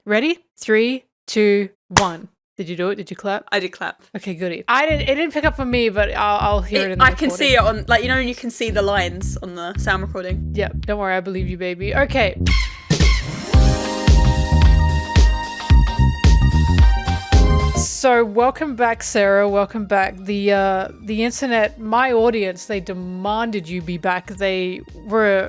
Ready? 3, 2, 1. Did you do it? Did you clap? I did clap. Okay, goody. It didn't pick up for me, but I'll hear it in the recording. I can see it on, like, you know, you can see the lines on the sound recording. Yeah, don't worry, I believe you, baby. Okay. So welcome back, Sarah. Welcome back. The internet, my audience, they demanded you be back. They were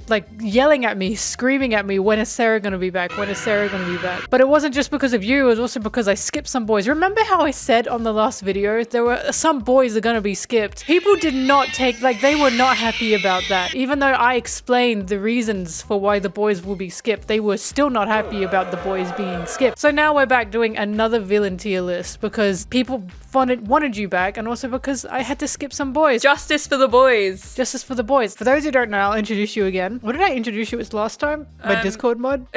like yelling at me, screaming at me, when is Sarah gonna be back? When is Sarah gonna be back? But it wasn't just because of you, it was also because I skipped some boys. Remember how I said on the last video, there were some boys are gonna be skipped? People did not take, like, they were not happy about that. Even though I explained the reasons for why the boys will be skipped, they were still not happy about the boys being skipped. So now we're back doing another villain tier list because people wanted you back, and also because I had to skip some boys. Justice for the boys. Justice for the boys. For those who don't know, I'll introduce you again. What did I introduce you as last time? My Discord mod?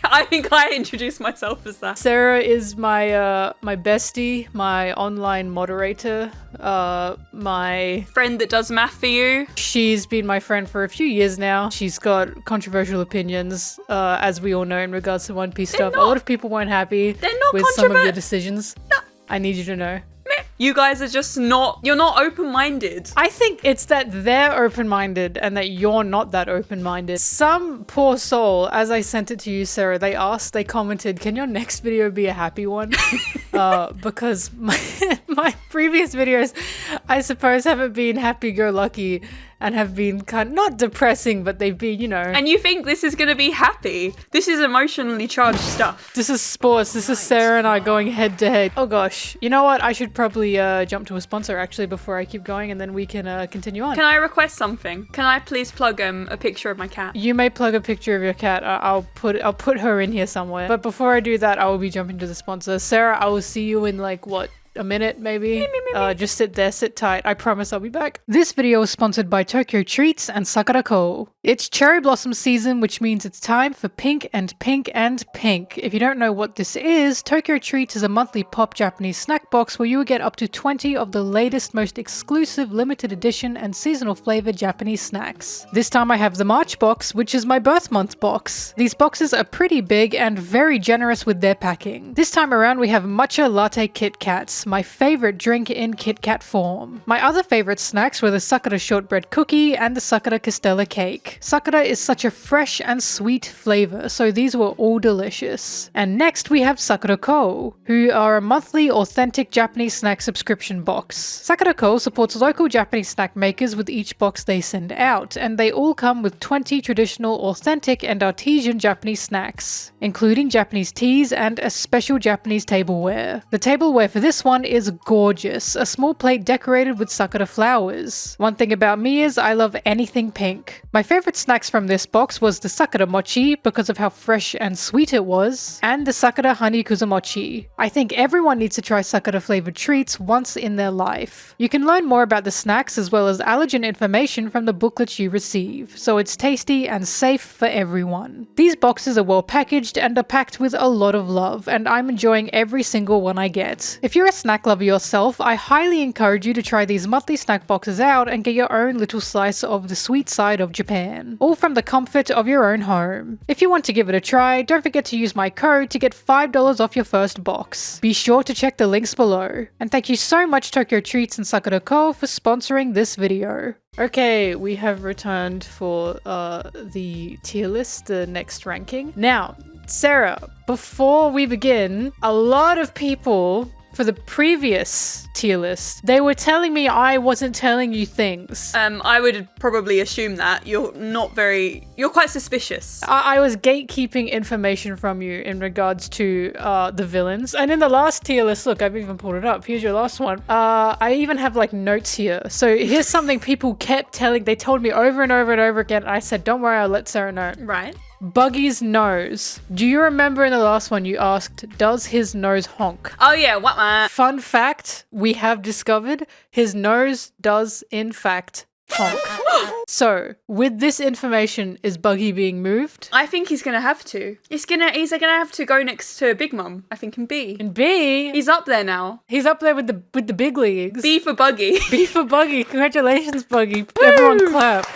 I think I introduced myself as that. Sarah is my my bestie, my online moderator, my friend that does math for you. She's been my friend for a few years now. She's got controversial opinions, as we all know, in regards to One Piece stuff. A lot of people weren't happy with some of your decisions. No. I need you to know. You guys are just you're not open-minded. I think it's that they're open-minded and that you're not that open-minded. Some poor soul, as I sent it to you, Sarah, they commented, can your next video be a happy one? Because my previous videos, I suppose, haven't been happy-go-lucky and have been kind of, not depressing, but they've been, you know. And you think this is going to be happy? This is emotionally charged stuff. This is sports. This is Sarah and I going head to head. Oh gosh. You know what? I should probably jump to a sponsor actually before I keep going, and then we can continue on. Can I request something? Can I please plug a picture of my cat? You may plug a picture of your cat. I'll put her in here somewhere. But before I do that, I will be jumping to the sponsor. Sarah, I will see you in like, what? A minute, maybe? Just sit there, sit tight. I promise I'll be back. This video is sponsored by Tokyo Treats and Sakura Co. It's cherry blossom season, which means it's time for pink and pink and pink. If you don't know what this is, Tokyo Treats is a monthly pop Japanese snack box where you will get up to 20 of the latest, most exclusive, limited edition and seasonal flavored Japanese snacks. This time I have the March box, which is my birth month box. These boxes are pretty big and very generous with their packing. This time around we have matcha latte Kit Kats, my favorite drink in Kit Kat form. My other favorite snacks were the Sakura shortbread cookie and the Sakura Castella cake. Sakura is such a fresh and sweet flavor, so these were all delicious. And next we have Sakura Co, who are a monthly authentic Japanese snack subscription box. Sakura Co supports local Japanese snack makers with each box they send out, and they all come with 20 traditional, authentic and artesian Japanese snacks, including Japanese teas and a special Japanese tableware. The tableware for this one is gorgeous, a small plate decorated with Sakura flowers. One thing about me is I love anything pink. My favorite snacks from this box was the Sakura mochi because of how fresh and sweet it was, and the Sakura honey kuzumochi. I think everyone needs to try Sakura flavored treats once in their life. You can learn more about the snacks as well as allergen information from the booklets you receive, so it's tasty and safe for everyone. These boxes are well packaged and are packed with a lot of love, and I'm enjoying every single one I get. If you're a snack lover yourself, I highly encourage you to try these monthly snack boxes out and get your own little slice of the sweet side of Japan, all from the comfort of your own home. If you want to give it a try, don't forget to use my code to get $5 off your first box. Be sure to check the links below. And thank you so much Tokyo Treats and Sakura Co for sponsoring this video. Okay, we have returned for the tier list, the next ranking. Now, Sarah, before we begin, a lot of people for the previous tier list, they were telling me I wasn't telling you things. I would probably assume that. You're quite suspicious. I was gatekeeping information from you in regards to the villains. And in the last tier list, look, I've even pulled it up. Here's your last one. I even have like notes here. So here's something people kept they told me over and over and over again. And I said, don't worry, I'll let Sarah know. Right. Buggy's nose. Do you remember in the last one you asked, does his nose honk? Oh yeah, what? Fun fact, we have discovered his nose does in fact honk. So, with this information, is Buggy being moved? I think he's gonna have to. He's gonna have to go next to Big Mum. I think in B. In B? He's up there now. He's up there with the big leagues. B for Buggy. B for Buggy. Congratulations, Buggy. Everyone clap.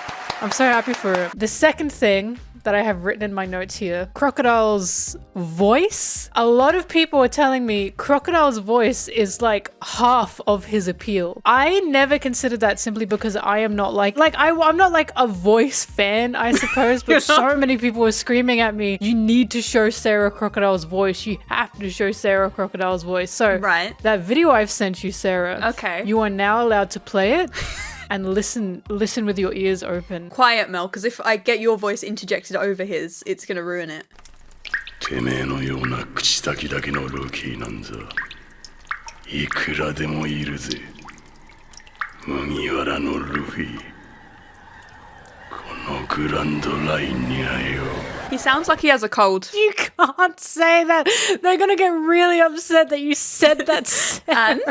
I'm so happy for him. The second thing that I have written in my notes here. Crocodile's voice. A lot of people are telling me Crocodile's voice is like half of his appeal. I never considered that simply because I am not I'm not like a voice fan, I suppose, but so many people were screaming at me, you need to show Sarah Crocodile's voice. You have to show Sarah Crocodile's voice. So that video I've sent you, Sarah, okay, you are now allowed to play it. And listen with your ears open. Quiet, Mel, because if I get your voice interjected over his, it's gonna ruin it. てめえのような口先だけのルーキーなんざいくらでもいるぜ麦わらのルフィこのグランドラインにはよ He sounds like he has a cold. You can't say that. They're gonna get really upset that you said that. And?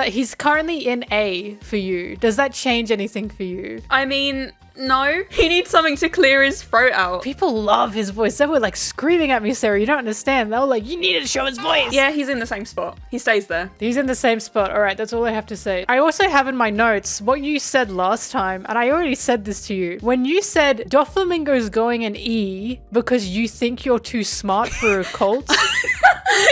He's currently in A for you. Does that change anything for you? I mean, no. He needs something to clear his throat out. People love his voice. They were like screaming at me, Sarah. You don't understand. They were like, you needed to show his voice. Yeah, he's in the same spot. He stays there. He's in the same spot. All right, that's all I have to say. I also have in my notes what you said last time, and I already said this to you. When you said Doflamingo's going an E because you think you're too smart for a cult,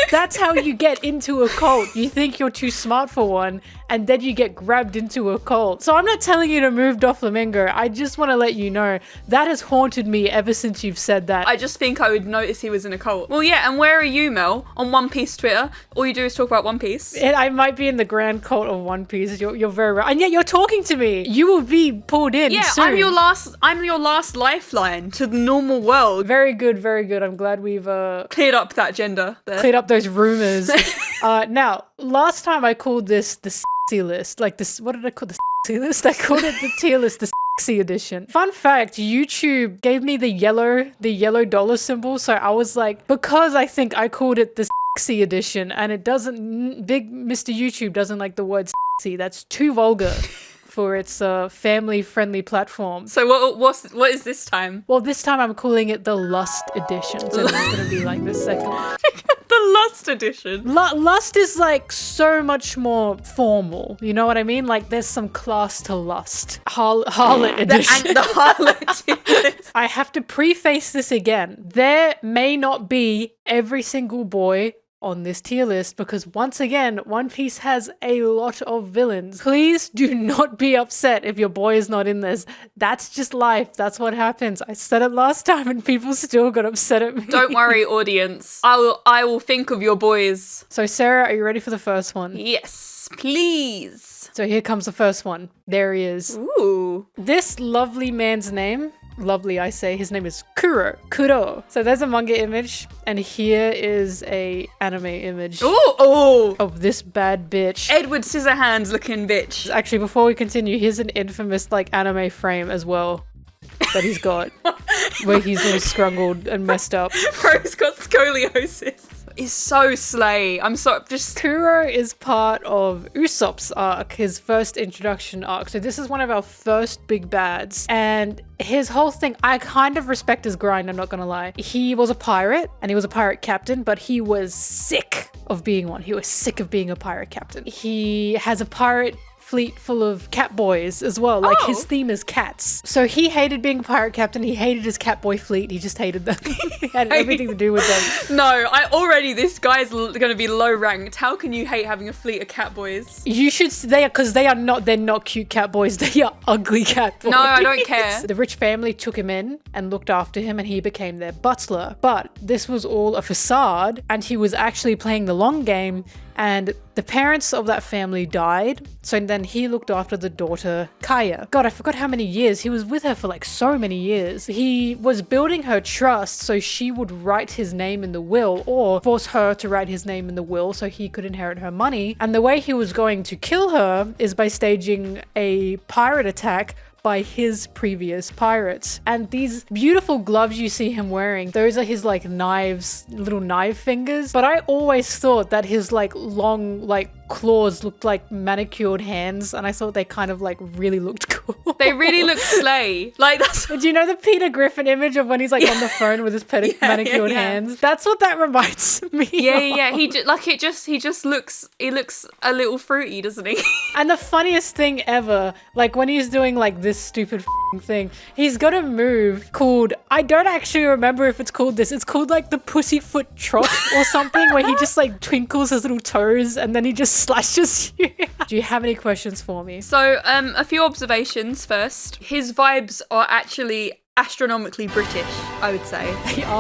that's how you get into a cult. You think you're too smart for one, and then you get grabbed into a cult. So I'm not telling you to move Doflamingo. I just want to let you know that has haunted me ever since you've said that. I just think I would notice he was in a cult. Well, yeah, and where are you, Mel? On One Piece Twitter? All you do is talk about One Piece. I might be in the grand cult of One Piece. You're very right. And yet you're talking to me. You will be pulled in soon. I'm your last lifeline to the normal world. Very good, very good. I'm glad we've cleared up that gender there. Cleared up those rumors. Now, last time I called this the sexy list. Like this, what did I call the sexy list? I called it the tier list, the sexy edition. Fun fact, YouTube gave me the yellow dollar symbol. So I was like, because I think I called it the sexy edition, and it doesn't, big Mr. YouTube doesn't like the word sexy. That's too vulgar for its family-friendly platform. So what is this time? Well, this time I'm calling it the Lust edition. So this is going to be like the second one. The Lust edition. Lust is like so much more formal. You know what I mean? Like there's some class to Lust. Harlot edition. The harlot. I have to preface this again. There may not be every single boy on this tier list because once again, One Piece has a lot of villains. Please do not be upset if your boy is not in this. That's just life. That's what happens. I said it last time and people still got upset at me. Don't worry, audience. I will think of your boys. So Sarah, are you ready for the first one? Yes, please. So here comes the first one. There he is. Ooh. This lovely man's name, lovely I say, his name is Kuro. So there's a manga image and here is a anime image of this bad bitch. Edward Scissorhands looking bitch. Actually, before we continue, here's an infamous like anime frame as well that he's got where he's all scrungled and messed up. Bro's got scoliosis. Is so slay. I'm so just Kuro is part of Usopp's arc, his first introduction arc. So this is one of our first big bads. And his whole thing, I kind of respect his grind, I'm not gonna lie. He was a pirate and he was a pirate captain, but he was sick of being one. He was sick of being a pirate captain. He has a pirate fleet full of cat boys as well. Like his theme is cats. So he hated being a pirate captain. He hated his cat boy fleet. He just hated them. He had everything to do with them. No, this guy's gonna be low ranked. How can you hate having a fleet of cat boys? You should, they're not cute cat boys. They are ugly cat boys. No, I don't care. The rich family took him in and looked after him and he became their butler. But this was all a facade and he was actually playing the long game. And the parents of that family died. So then he looked after the daughter, Kaya. God, I forgot how many years. He was with her for like so many years. He was building her trust so she would write his name in the will or force her to write his name in the will so he could inherit her money. And the way he was going to kill her is by staging a pirate attack by his previous pirates. And these beautiful gloves you see him wearing, those are his like knives, little knife fingers. But I always thought that his like long like claws looked like manicured hands, and I thought they kind of like really looked cool. They really look slay. Like that's. Do you know the Peter Griffin image of when he's like on the phone with his manicured hands? That's what that reminds me. Yeah. of. He just looks. He looks a little fruity, doesn't he? And the funniest thing ever, like when he's doing like this stupid thing, he's got a move called, I don't actually remember if it's called this. It's called like the pussyfoot trot or something, where he just like twinkles his little toes and then he just slashes you. Do you have any questions for me? So, a few observations first. His vibes are actually astronomically British, I would say.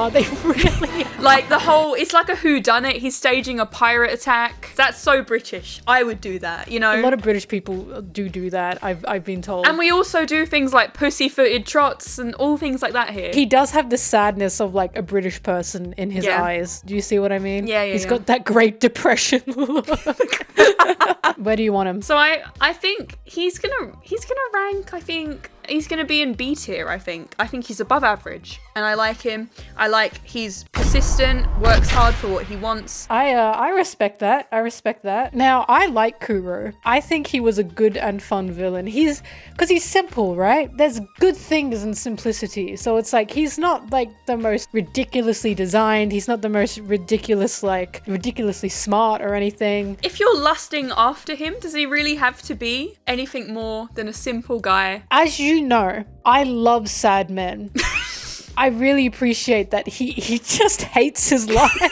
They really are. Like the whole, it's like a whodunit. He's staging a pirate attack. That's so British. I would do that, you know? A lot of British people do that, I've been told. And we also do things like pussy-footed trots and all things like that here. He does have the sadness of like a British person in his eyes. Do you see what I mean? Yeah. He's got that Great Depression look. Where do you want him? So I think he's gonna rank, I think he's gonna be in B tier, I think. I think he's above average. And I like him. He's persistent, works hard for what he wants. I respect that. I respect that. Now, I like Kuro. I think he was a good and fun villain. Because he's simple, right? There's good things in simplicity. So it's like, he's not like the most ridiculously designed. He's not the most ridiculously smart or anything. If you're lusting after him, does he really have to be anything more than a simple guy? As you know, I love sad men. I really appreciate that he just hates his life.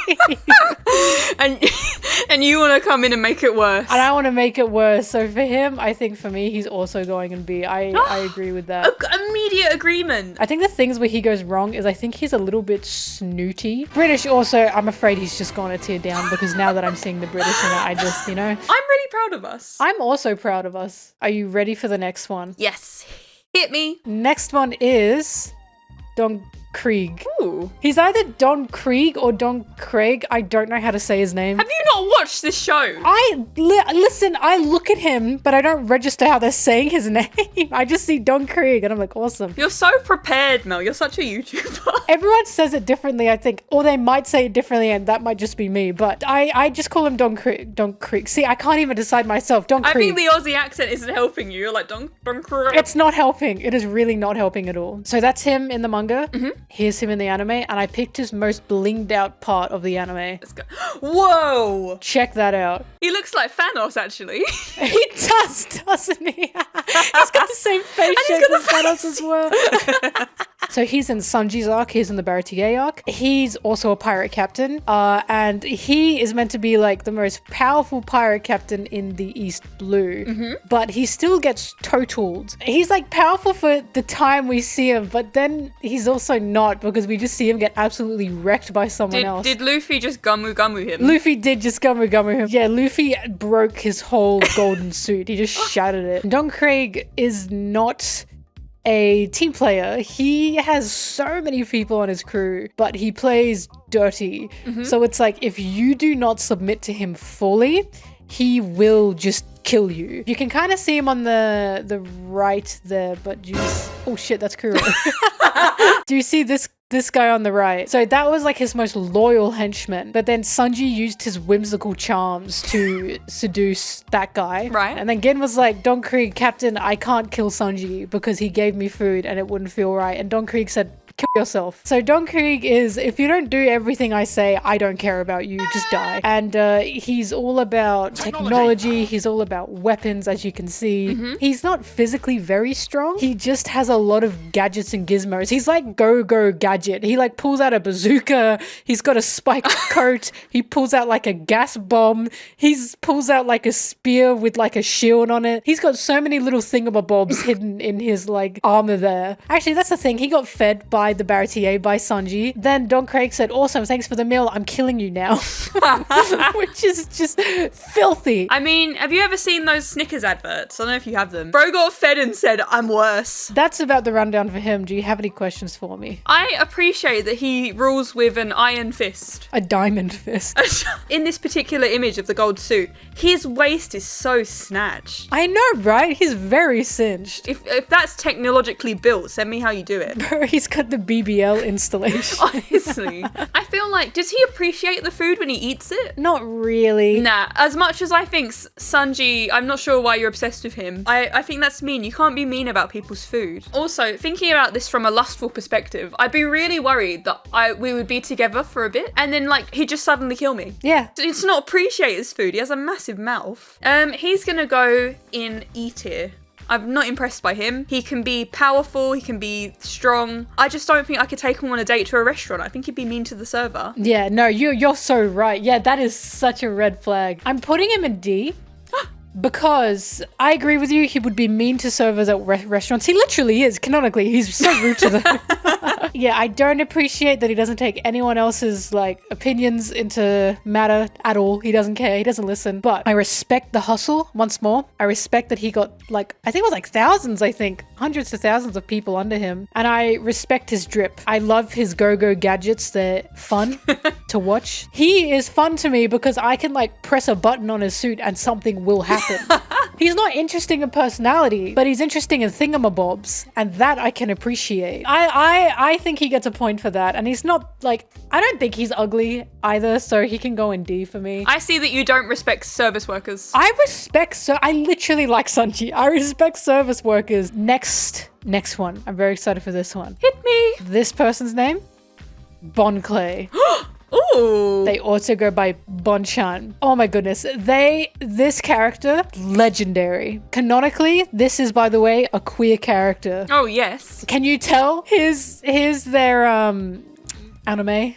and you want to come in and make it worse. And I want to make it worse. So for him, I think for me, he's also going in B. I agree with that. Immediate agreement. I think the things where he goes wrong is I think he's a little bit snooty. British also, I'm afraid he's just gone a tier down because now that I'm seeing the British in it, I just, I'm really proud of us. I'm also proud of us. Are you ready for the next one? Yes. Hit me. Next one is Don Krieg. Ooh. He's either Don Krieg or Don Craig. I don't know how to say his name. Have you not watched this show? Listen, I look at him, but I don't register how they're saying his name. I just see Don Krieg and I'm like, awesome. You're so prepared, Mel. You're such a YouTuber. Everyone says it differently, I think, or they might say it differently and that might just be me, but I just call him Don Krieg. Don Krieg. See, I can't even decide myself. Don Krieg. I think the Aussie accent isn't helping you. You're like, Don Krieg. It's not helping. It is really not helping at all. So that's him in the manga. Mm-hmm. Here's him in the anime, and I picked his most blinged out part of the anime. Let's go. Whoa! Check that out. He looks like Thanos, actually. He does, doesn't he? He's got the same face shape as Thanos as well. So he's in Sanji's arc, he's in the Baratier arc. He's also a pirate captain, and he is meant to be like the most powerful pirate captain in the East Blue, but he still gets totaled. He's like powerful for the time we see him, but then he's also not, because we just see him get absolutely wrecked by someone else. Did Luffy just Gumu him? Luffy did just Gumu him. Yeah, Luffy broke his whole golden suit. He just shattered it. Don Krieg is not a team player. He has so many people on his crew, but he plays dirty. So it's like, if you do not submit to him fully, he will just kill you. You can kind of see him on the right there, but oh shit, that's Kuro. Do you see this guy on the right? So that was like his most loyal henchman, but then Sanji used his whimsical charms to seduce that guy. Right. And then Gin was like, Don Krieg, Captain, I can't kill Sanji because he gave me food and it wouldn't feel right. And Don Krieg said, kill yourself. So Don Krieg is, if you don't do everything I say, I don't care about you, just die. And he's all about technology. He's all about weapons, as you can see. He's not physically very strong. He just has a lot of gadgets and gizmos. He's like Go-Go Gadget. He like pulls out a bazooka. He's got a spiked coat. He pulls out like a gas bomb. He pulls out like a spear with like a shield on it. He's got so many little thingamabobs hidden in his like armor there. Actually, that's the thing. He got fed by the Baratier, by Sanji. Then Don Krieg said, awesome, thanks for the meal. I'm killing you now. Which is just filthy. I mean, have you ever seen those Snickers adverts? I don't know if you have them. Bro got fed and said, I'm worse. That's about the rundown for him. Do you have any questions for me? I appreciate that he rules with an iron fist. A diamond fist. In this particular image of the gold suit, his waist is so snatched. I know, right? He's very cinched. If that's technologically built, send me how you do it. Bro, he's got the BBL installation. Honestly. I feel like, does he appreciate the food when he eats it? Not really. Nah, as much as I think Sanji, I'm not sure why you're obsessed with him. I think that's mean. You can't be mean about people's food. Also, thinking about this from a lustful perspective, I'd be really worried that we would be together for a bit and then like he'd just suddenly kill me. Yeah. It's not appreciate his food. He has a massive mouth. He's gonna go in E tier. I'm not impressed by him. He can be powerful, he can be strong. I just don't think I could take him on a date to a restaurant. I think he'd be mean to the server. Yeah, no, you're so right. Yeah, that is such a red flag. I'm putting him in D. Because I agree with you, he would be mean to servers at restaurants. He literally is, canonically. He's so rude to them. Yeah, I don't appreciate that he doesn't take anyone else's like opinions into matter at all. He doesn't care. He doesn't listen. But I respect the hustle once more. I respect that he got like, I think it was like thousands, hundreds to thousands of people under him. And I respect his drip. I love his go-go gadgets. They're fun to watch. He is fun to me because I can like press a button on his suit and something will happen. He's not interesting in personality, but he's interesting in thingamabobs, and that I can appreciate. I think he gets a point for that, and he's not like, I don't think he's ugly either, so he can go in D for me. I see that you don't respect service workers. I literally like Sanji. I respect service workers. Next one. I'm very excited for this one. Hit me. This person's name? Bon Clay. Ooh. They also go by Bonchan. Oh my goodness. This character, legendary. Canonically, this is, by the way, a queer character. Oh, yes. Can you tell? Here's their anime.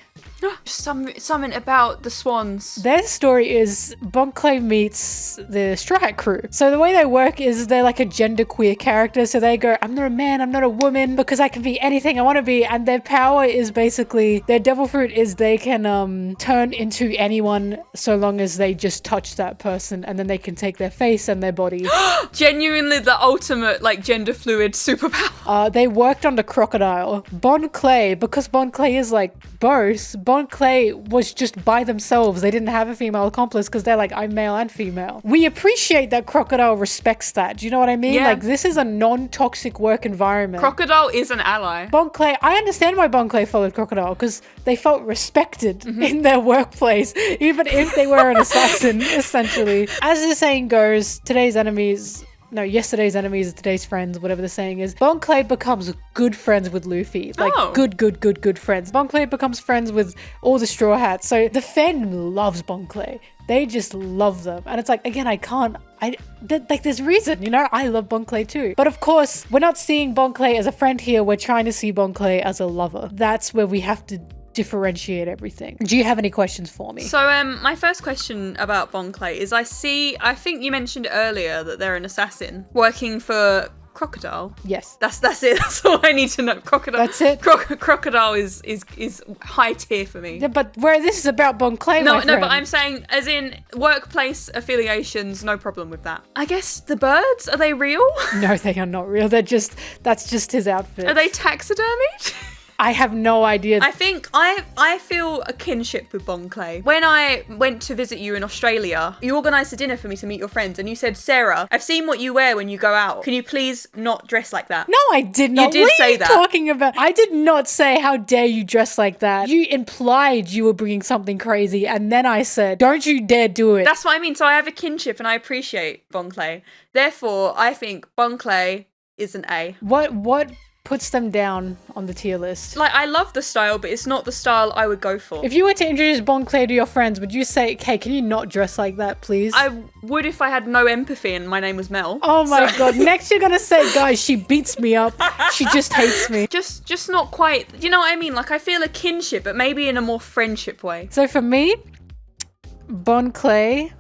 Something about the swans. Their story is Bon Clay meets the Straw Hat crew. So the way they work is they're like a genderqueer character. So they go, I'm not a man, I'm not a woman, because I can be anything I want to be. And their power is basically, their devil fruit is they can turn into anyone so long as they just touch that person, and then they can take their face and their body. Genuinely the ultimate like gender fluid superpower. They worked on the crocodile. Bon Clay, because Bon Clay is like both, Bon Clay was just by themselves. They didn't have a female accomplice because they're like, I'm male and female. We appreciate that Crocodile respects that. Do you know what I mean? Yeah. Like, this is a non-toxic work environment. Crocodile is an ally. Bon Clay, I understand why Bon Clay followed Crocodile, because they felt respected in their workplace, even if they were an assassin, essentially. As the saying goes, yesterday's enemies are today's friends, whatever the saying is. Bon Clay becomes good friends with Luffy. Like, good friends. Bon Clay becomes friends with all the Straw Hats. So the fandom loves Bon Clay. They just love them. And it's like, again, there's reason, you know? I love Bon Clay too. But of course, we're not seeing Bon Clay as a friend here. We're trying to see Bon Clay as a lover. That's where we have to differentiate everything. Do you have any questions for me? So my first question about Bon Clay is I think you mentioned earlier that they're an assassin working for Crocodile. Yes. That's it. That's all I need to know. Crocodile. That's it. Crocodile is high tier for me. Yeah, but where this is about Bon Clay, No, my friend. but I'm saying as in workplace affiliations, no problem with that. I guess the birds, are they real? No, they are not real. That's just his outfit. Are they taxidermied? I have no idea. I think I feel a kinship with Bon Clay. When I went to visit you in Australia, you organised a dinner for me to meet your friends, and you said, Sarah, I've seen what you wear when you go out. Can you please not dress like that? No, I did not. You did say say are you that. Talking about? I did not say, how dare you dress like that. You implied you were bringing something crazy, and then I said, don't you dare do it. That's what I mean. So I have a kinship, and I appreciate Bon Clay. Therefore, I think Bon Clay is an A. What puts them down on the tier list? Like, I love the style, but it's not the style I would go for. If you were to introduce Bon Clay to your friends, would you say, hey, can you not dress like that, please? I would if I had no empathy and my name was Mel. Oh my god. Next you're gonna say, guys, she beats me up. She just hates me. Just not quite. You know what I mean? Like, I feel a kinship, but maybe in a more friendship way. So for me, Bon Clay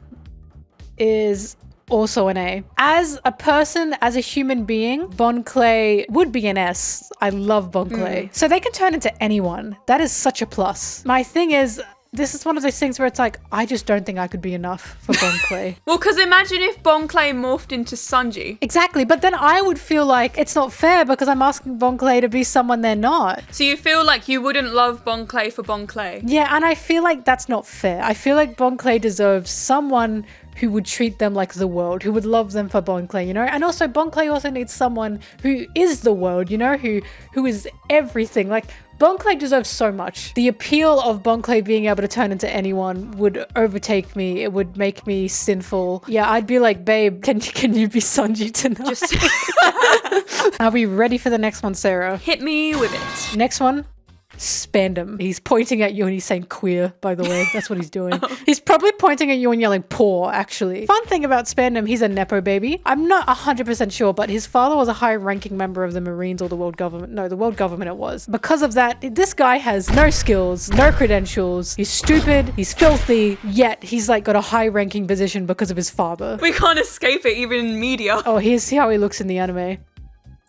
is also an A. As a person, as a human being, Bon Clay would be an S. I love Bon Clay. So they can turn into anyone. That is such a plus. My thing is, this is one of those things where it's like, I just don't think I could be enough for Bon Clay. Well, because imagine if Bon Clay morphed into Sanji. Exactly, but then I would feel like it's not fair because I'm asking Bon Clay to be someone they're not. So you feel like you wouldn't love Bon Clay for Bon Clay? Yeah, and I feel like that's not fair. I feel like Bon Clay deserves someone who would treat them like the world, who would love them for Bon Clay, you know? And also, Bon Clay also needs someone who is the world, you know? Who is everything. Like, Bon deserves so much. The appeal of Bon being able to turn into anyone would overtake me. It would make me sinful. Yeah, I'd be like, babe, can you be Sanji tonight? Just Are we ready for the next one, Sarah? hit me with it. Next one. Spandam. He's pointing at you and he's saying queer, by the way. That's what he's doing. He's probably pointing at you and yelling poor, actually. Fun thing about Spandam, he's a Nepo baby. I'm not 100% sure, but his father was a high-ranking member of the Marines or the world government. No, the world government it was. Because of that, this guy has no skills, no credentials. He's stupid, he's filthy, yet he's like got a high-ranking position because of his father. We can't escape it even in media. Oh, here's how he looks in the anime.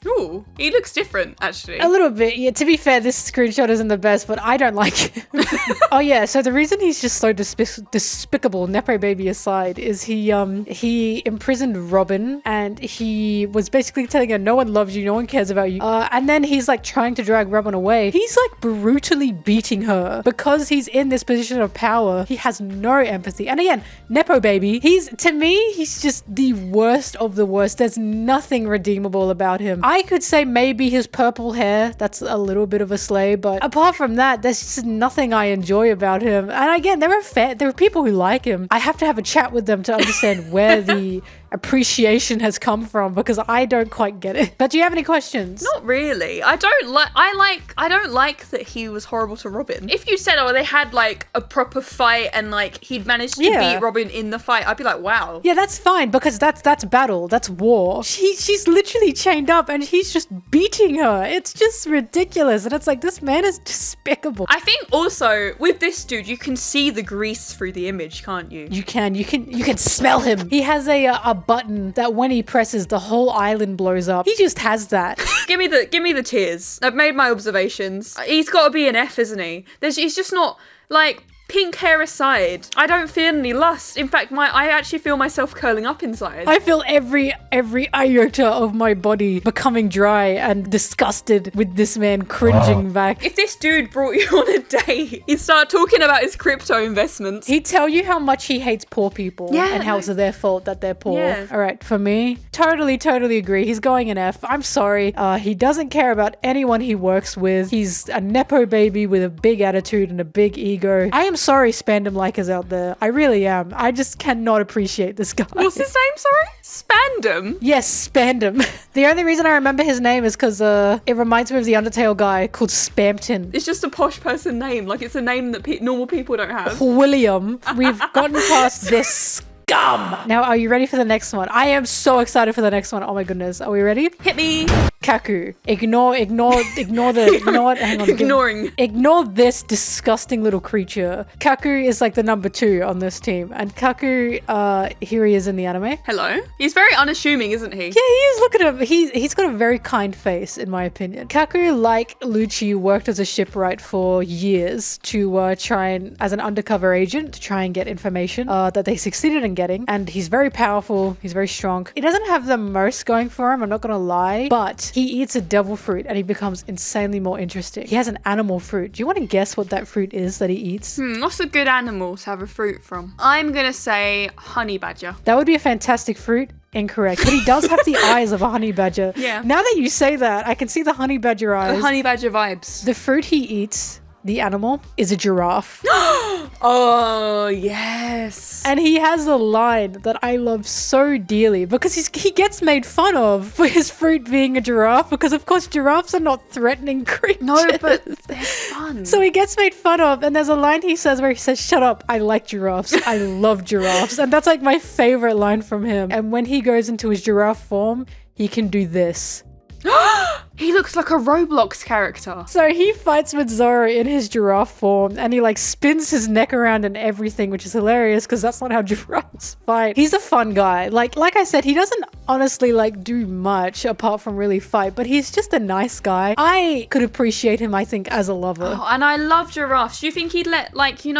Ooh, he looks different, actually. A little bit, yeah. To be fair, this screenshot isn't the best, but I don't like him. Oh yeah, so the reason he's just so despicable, Nepo baby aside, is he imprisoned Robin, and he was basically telling her, no one loves you, no one cares about you. And then he's like trying to drag Robin away. He's like brutally beating her because he's in this position of power. He has no empathy. And again, Nepo baby, to me, he's just the worst of the worst. There's nothing redeemable about him. I could say maybe his purple hair, that's a little bit of a slay, but apart from that, there's just nothing I enjoy about him. And again, there are people who like him. I have to have a chat with them to understand where the appreciation has come from, because I don't quite get it. But do you have any questions? Not really. I don't like that he was horrible to Robin. If you said, oh, they had like a proper fight and like he'd managed to beat Robin in the fight, I'd be like, wow. Yeah, that's fine, because that's battle, that's war. She's literally chained up and he's just beating her. It's just ridiculous. And it's like, this man is despicable. I think also with this dude, you can see the grease through the image, can't you? You can smell him. He has a button that when he presses, the whole island blows up. He just has that. Give me the tears. I've made my observations. He's got to be an F, isn't he? He's just not like. Pink hair aside, I don't feel any lust. In fact, I actually feel myself curling up inside. I feel every iota of my body becoming dry and disgusted with this man cringing back. If this dude brought you on a date, he'd start talking about his crypto investments. He'd tell you how much he hates poor people and how it's their fault that they're poor. Yeah. All right, for me, totally agree. He's going an F. I'm sorry. He doesn't care about anyone he works with. He's a Nepo baby with a big attitude and a big ego. I am sorry, Spandam likers out there. I really am. I just cannot appreciate this guy. What's his name, sorry? Spandam? Yes, Spandam. The only reason I remember his name is because it reminds me of the Undertale guy called Spamton. It's just a posh person name. Like, it's a name that normal people don't have. William. We've gotten past this scum. Now, are you ready for the next one? I am so excited for the next one. Oh my goodness. Are we ready? Hit me. Kaku. Ignore hang on. Ignoring. Ignore this disgusting little creature. Kaku is like the number 2 on this team. And Kaku, here he is in the anime. Hello. He's very unassuming, isn't he? Yeah, he is. Look at him. He's got a very kind face, in my opinion. Kaku, like Lucci, worked as a shipwright for years to try and, as an undercover agent, to try and get information that they succeeded in getting. And he's very powerful. He's very strong. He doesn't have the most going for him, I'm not gonna lie, but he eats a devil fruit and he becomes insanely more interesting. He has an animal fruit. Do you want to guess what that fruit is that he eats? What's a good animal to have a fruit from? I'm gonna say honey badger. That would be a fantastic fruit. Incorrect. But he does have the eyes of a honey badger. Yeah. Now that you say that, I can see the honey badger eyes. The honey badger vibes. The fruit he eats, the animal, is a giraffe. Oh, yes. And he has a line that I love so dearly because he gets made fun of for his fruit being a giraffe, because of course giraffes are not threatening creatures. No, but they're fun. So he gets made fun of, and there's a line he says where he says, "Shut up, I like giraffes. I love giraffes." And that's like my favorite line from him. And when he goes into his giraffe form, he can do this. He looks like a Roblox character. So he fights with Zoro in his giraffe form, and he like spins his neck around and everything, which is hilarious because that's not how giraffes fight. He's a fun guy. Like I said, he doesn't honestly like do much apart from really fight, but he's just a nice guy. I could appreciate him, I think, as a lover. Oh, and I love giraffes. Do you think he'd let, like, you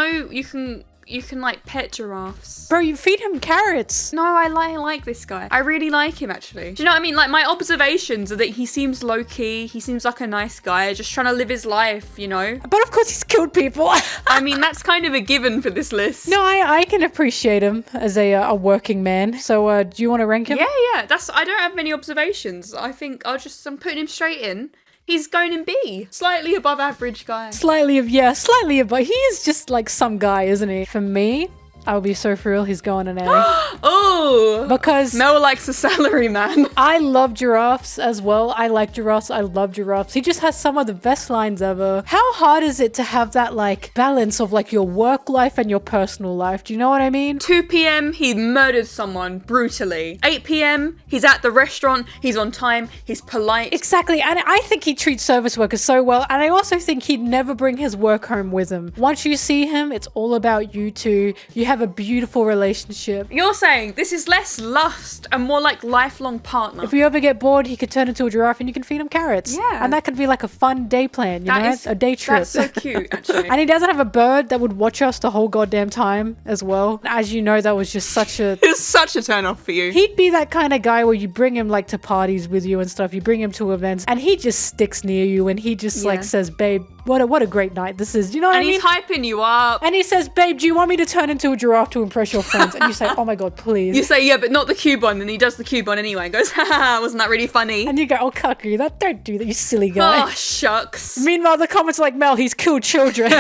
can like pet giraffes? Bro, you feed him carrots. No, I like this guy. I really like him, actually. Do you know what I mean? Like, my observations are that he seems low-key. He seems like a nice guy, just trying to live his life, you know? But of course he's killed people. I mean, that's kind of a given for this list. No, I can appreciate him as a working man. So do you want to rank him? Yeah. I don't have many observations. I think I'm putting him straight in. He's going in B. Slightly above average guy. Slightly above. He is just like some guy, isn't he? For me, I'll be so for real, he's going an A. Oh! Because Mel likes a salary man. I love giraffes as well. I like giraffes. I love giraffes. He just has some of the best lines ever. How hard is it to have that like balance of like your work life and your personal life? Do you know what I mean? 2 p.m. he murdered someone brutally. 8 p.m. he's at the restaurant. He's on time. He's polite. Exactly. And I think he treats service workers so well. And I also think he'd never bring his work home with him. Once you see him, it's all about you two. You have a beautiful relationship. You're saying this is less lust and more like lifelong partner. If you ever get bored, he could turn into a giraffe and you can feed him carrots. Yeah. And that could be like a fun day plan, you know? A day trip. That's so cute, actually. And he doesn't have a bird that would watch us the whole goddamn time as well. As you know, that was just such a... It's such a turn off for you. He'd be that kind of guy where you bring him like to parties with you and stuff. You bring him to events and he just sticks near you and he just like says, babe, what a great night this is. You know what I mean? And he's hyping you up. And he says, babe, do you want me to turn into a giraffe to impress your friends? And you say, oh my God, please. You say, yeah, but not the cube one. And he does the cube one anyway and goes, haha, wasn't that really funny? And you go, oh, Kaku, don't do that, you silly guy. Oh, shucks. Meanwhile, the comments are like, Mel, he's killed children.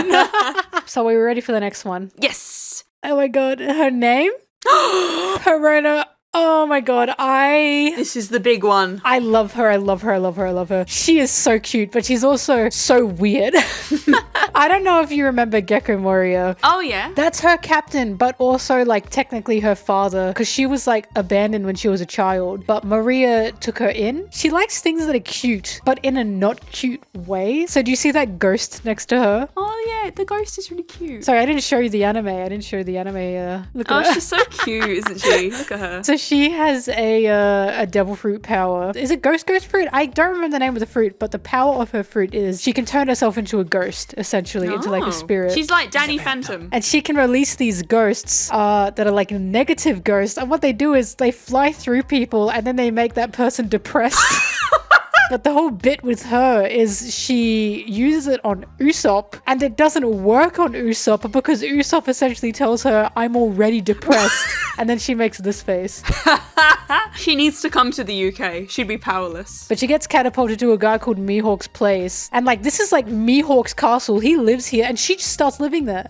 So are we ready for the next one? Yes. Oh my God, her name? Perona. Oh my God, This is the big one. I love her, I love her, I love her, I love her. She is so cute, but she's also so weird. I don't know if you remember Gecko Moria. Oh, yeah. That's her captain, but also like technically her father, because she was like abandoned when she was a child, but Maria took her in. She likes things that are cute, but in a not cute way. So do you see that ghost next to her? Oh, yeah, the ghost is really cute. Sorry, I didn't show you the anime. Look at her. Oh, she's so cute, isn't she? Look at her. So she has a devil fruit power. Is it ghost fruit? I don't remember the name of the fruit, but the power of her fruit is she can turn herself into a ghost, essentially, into like a spirit. She's like Danny Phantom. And she can release these ghosts that are like negative ghosts. And what they do is they fly through people and then they make that person depressed. But the whole bit with her is she uses it on Usopp and it doesn't work on Usopp because Usopp essentially tells her, I'm already depressed. And then she makes this face. She needs to come to the UK. She'd be powerless. But she gets catapulted to a guy called Mihawk's place. And like, this is like Mihawk's castle. He lives here and she just starts living there.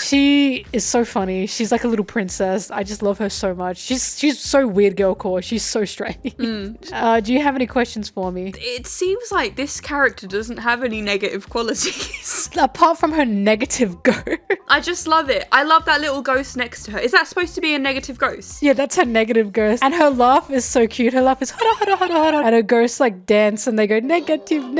She is so funny. She's like a little princess. I just love her so much. She's so weird girl core. She's so strange. Do you have any questions for me? It seems like this character doesn't have any negative qualities. Apart from her negative ghost. I just love it. I love that little ghost next to her. Is that supposed to be a negative ghost? Yeah, that's her negative ghost. And her laugh is so cute. Her laugh is hada hada hada hada. And her ghosts like dance and they go negative, and